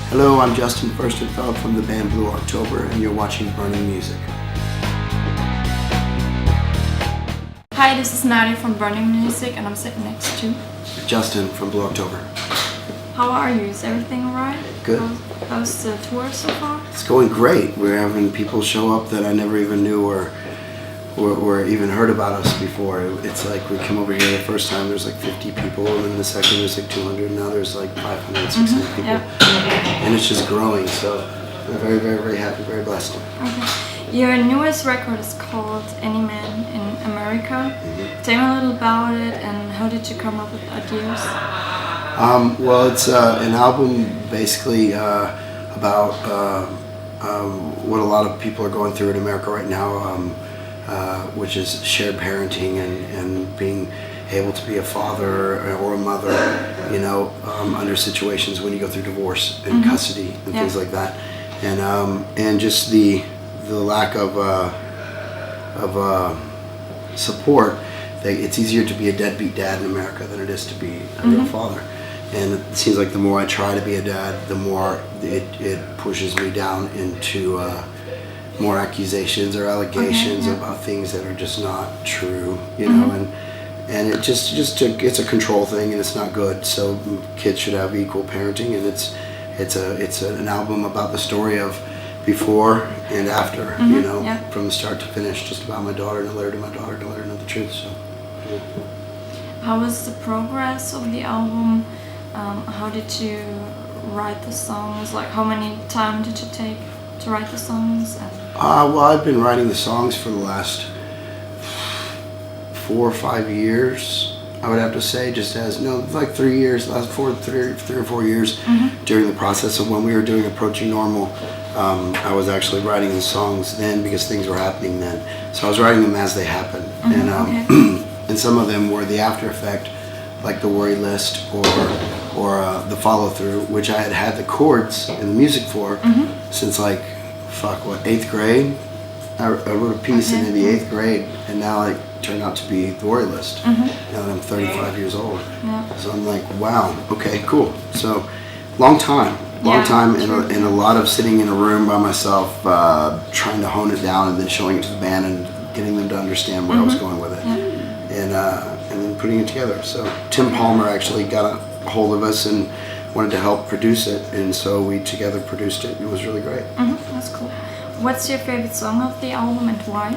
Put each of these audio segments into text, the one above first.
Hello, I'm Justin Furstenfeld from the band Blue October, and you're watching Burning Music. Hi, this is Nadia from Burning Music, and I'm sitting next to Justin from Blue October. How are you? Is everything alright? Good. How's the tour so far? It's going great. We're having people show up that I never even knew or even heard about us before. It's like we come over here the first time, there's like 50 people, and then the second there's like 200, and now there's like 500, 600 people. Yeah. And it's just growing, so I'm very, very, very happy, very blessed. Okay. Your newest record is called Any Man in America. Tell me a little about it, and how did you come up with ideas? Well, it's an album basically about what a lot of people are going through in America right now, which is shared parenting and being able to be a father or a mother, under situations when you go through divorce and custody and things like that, and just the lack of support. It's easier to be a deadbeat dad in America than it is to be a real father. And it seems like the more I try to be a dad, the more it pushes me down into more accusations or allegations about things that are just not true, and it it's a control thing, and it's not good. So kids should have equal parenting, and it's an album about the story of before and after, from the start to finish, just about my daughter, and a letter to my daughter to let her know the truth. So. Yeah. How was the progress of the album? How did you write the songs? Like, how many time did you take to write the songs? Well, I've been writing the songs for the last 4 or 5 years, I would have to say, like 3 years, last 3 or 4 years during the process of when we were doing Approaching Normal. I was actually writing the songs then because things were happening then. So I was writing them as they happened. And some of them were the after effect, like the Worry List or the Follow Through, which I had the chords and the music for since 8th grade. I wrote a piece in the 8th grade, and now it turned out to be the Worry List. Now that I'm 35 years old. So I'm like, wow, okay, cool. So long time, and a lot of sitting in a room by myself, trying to hone it down, and then showing it to the band and getting them to understand where I was going with it. And then putting it together. So Tim Palmer actually got a hold of us and wanted to help produce it, and so we together produced it. It was really great. That's cool. What's your favorite song of the album, and why?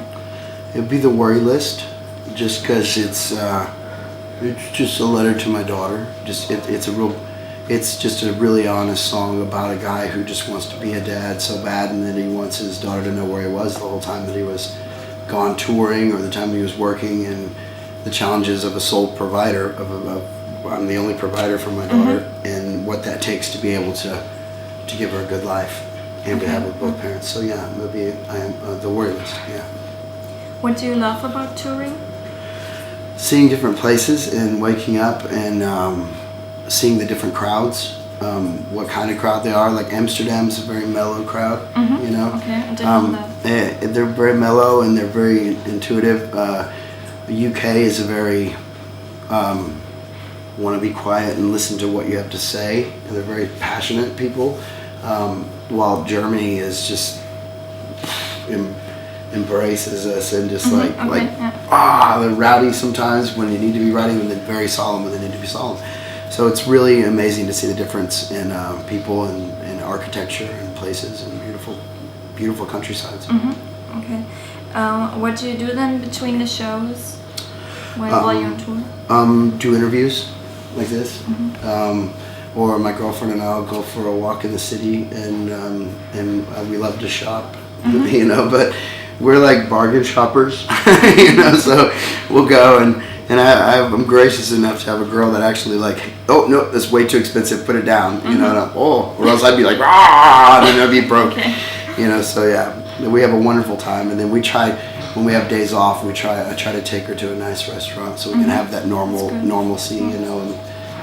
It'd be the Worry List, just because it's just a letter to my daughter. It's just a really honest song about a guy who just wants to be a dad so bad, and then he wants his daughter to know where he was the whole time that he was gone touring, or the time he was working, and the challenges of a sole provider. I'm the only provider for my daughter, and what that takes to be able to give her a good life and to have with both parents. So yeah, maybe I am the Worry List. Yeah. What do you love about touring? Seeing different places and waking up and seeing the different crowds. What kind of crowd they are. Like Amsterdam's a very mellow crowd, Okay, I didn't know that. They're very mellow and they're very intuitive. The UK is a very want to be quiet and listen to what you have to say, and they're very passionate people. While Germany is just embraces us and just they're rowdy sometimes when you need to be rowdy, and then very solemn when they need to be solemn. So it's really amazing to see the difference in people and architecture and places and beautiful countrysides. Okay. What do you do then between the shows while you're on tour? Do interviews like this, or my girlfriend and I'll go for a walk in the city, and we love to shop, but we're like bargain shoppers, so we'll go and I'm gracious enough to have a girl that actually oh no, that's way too expensive, put it down, or else I'd be like, ah, and then I'd be broke, so yeah, we have a wonderful time. And then we try, when we have days off, I try to take her to a nice restaurant so we can have that normalcy, and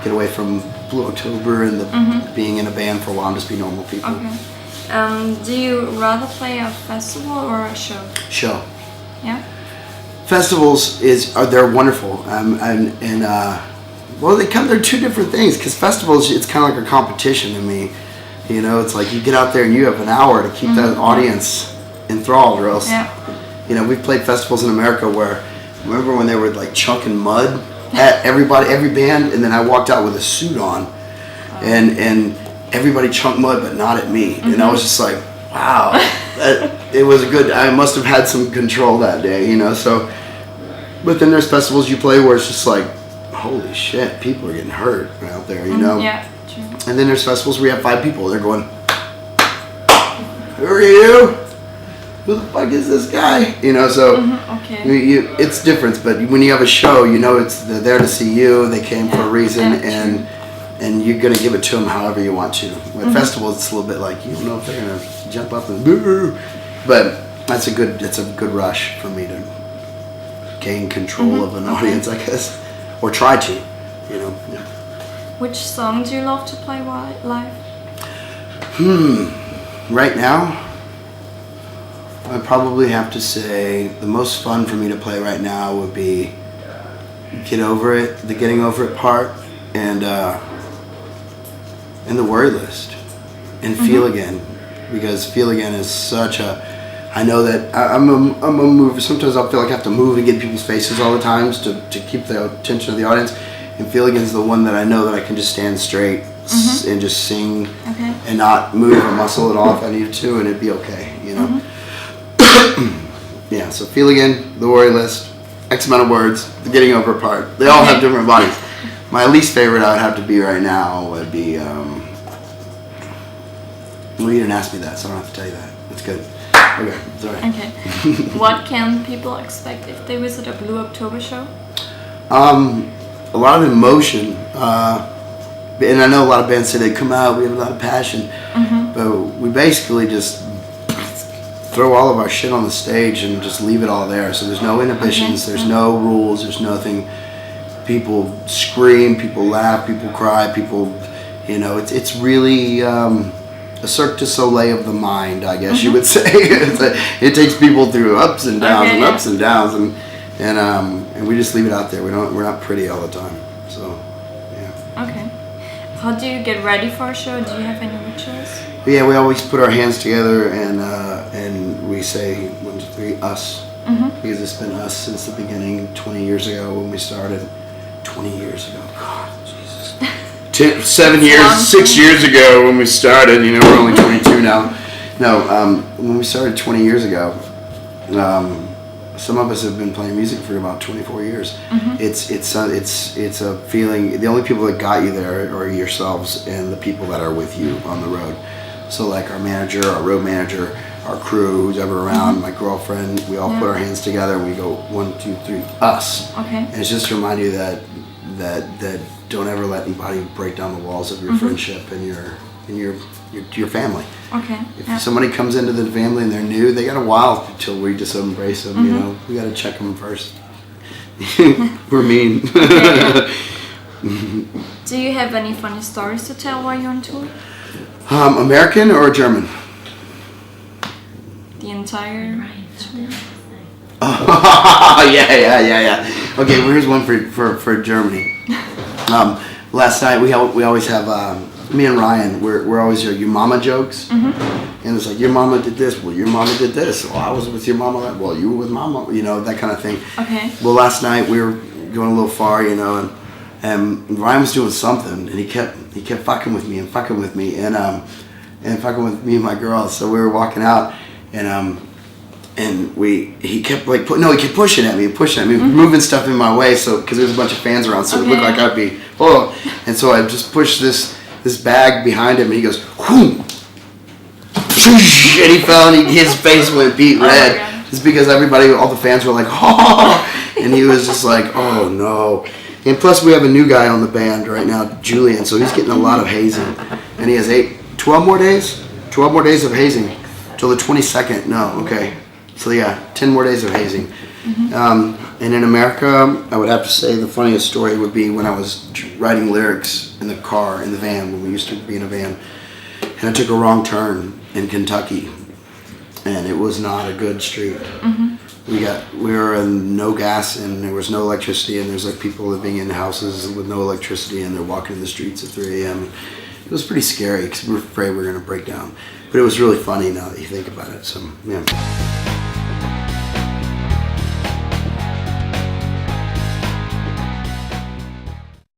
get away from Blue October and the being in a band for a while and just be normal people. Okay. Do you rather play a festival or a show? Show. Yeah. Festivals they're wonderful, they're two different things, because festivals, it's kind of like a competition to me. You know, it's like you get out there and you have an hour to keep that audience enthralled, or else. Yeah. You know, we've played festivals in America where, remember when they were like chunking mud at everybody, every band, and then I walked out with a suit on, and everybody chunked mud, but not at me, and I was just like, wow, it was a good. I must have had some control that day, you know. So, but then there's festivals you play where it's just like, holy shit, people are getting hurt out there, you know. Yeah, true. And then there's festivals where you have 5 people. They're going, who are you? Who the fuck is this guy? You know, so Okay. it's different. But when you have a show, you know they're there to see you. They came for a reason, Yeah, and you're gonna give it to them however you want to. With festivals, it's a little bit like you don't know if they're gonna jump up and boo. But it's a good rush for me to gain control of an audience, I guess, or try to, you know. Yeah. Which song do you love to play live? Right now, I'd probably have to say the most fun for me to play right now would be Get Over It, the Getting Over It part, and the Worry List, and Feel Again, because Feel Again is such a. I know that I'm a mover. Sometimes I feel like I have to move and get in people's faces all the times to keep the attention of the audience. And Feel Again is the one that I know that I can just stand straight and just sing and not move a muscle at all if I needed to, and it'd be okay, you know. Yeah, so Feel Again, the Worry List, X amount of words, the Getting Over It part. They all have different bodies. My least favorite I would have to be right now would be. Well, you didn't ask me that, so I don't have to tell you that. That's good. Okay, sorry. Okay. What can people expect if they visit a Blue October show? A lot of emotion, and I know a lot of bands say they come out, we have a lot of passion, but we basically just throw all of our shit on the stage and just leave it all there. So there's no inhibitions, there's no rules, there's nothing. People scream, people laugh, people cry, people, you know, it's really a Cirque du Soleil of the mind, I guess you would say. It takes people through ups and downs and ups and downs, and we just leave it out there. We're not pretty all the time. So, yeah. Okay. How do you get ready for a show? Do you have any rituals? Yeah, we always put our hands together and we say 1, 2, 3, us, because it's been us since the beginning. 20 years ago when we started. 20 years ago. God, Jesus. 7 years, 6 years ago when we started. You know, we're only 22 now. No, when we started 20 years ago, some of us have been playing music for about 24 years. It's a feeling. The only people that got you there are yourselves and the people that are with you on the road. So like our manager, our road manager, our crew, who's ever around, my girlfriend, we all put our hands together and we go 1, 2, 3, us. Okay. And it's just to remind you that don't ever let anybody break down the walls of your friendship and your family. Okay. If somebody comes into the family and they're new, they got a while until we just embrace them. You know, we got to check them first. We're mean. Do you have any funny stories to tell while you're on tour? American or German? The entire tour? Yeah. Okay, well, here's one for Germany. Last night we always have me and Ryan. We're always your mama jokes, and it's like your mama did this. Well, your mama did this. Well, I was with your mama. Well, you were with mama. You know, that kind of thing. Okay. Well, last night we were going a little far, you know, and Ryan was doing something, and he kept fucking with me and fucking with me and fucking with me and my girl. So we were walking out, and he kept pushing at me, moving stuff in my way. So because there's a bunch of fans around, so it looked like I'd be and so I just pushed this bag behind him, and he goes, whoom, and he fell, and his face went beet red. Just because all the fans were like, oh, and he was just like, oh no. And plus we have a new guy on the band right now, Julian, so he's getting a lot of hazing, and he has 12 more days of hazing till the 22nd. No, okay. So yeah, 10 more days of hazing. And in America, I would have to say the funniest story would be when I was writing lyrics in the car, in the van, when we used to be in a van, and I took a wrong turn in Kentucky, and it was not a good street. We were in no gas, and there was no electricity, and there's like people living in houses with no electricity, and they're walking in the streets at 3 a.m. It was pretty scary because we were afraid we were going to break down. But it was really funny now that you think about it. So, yeah.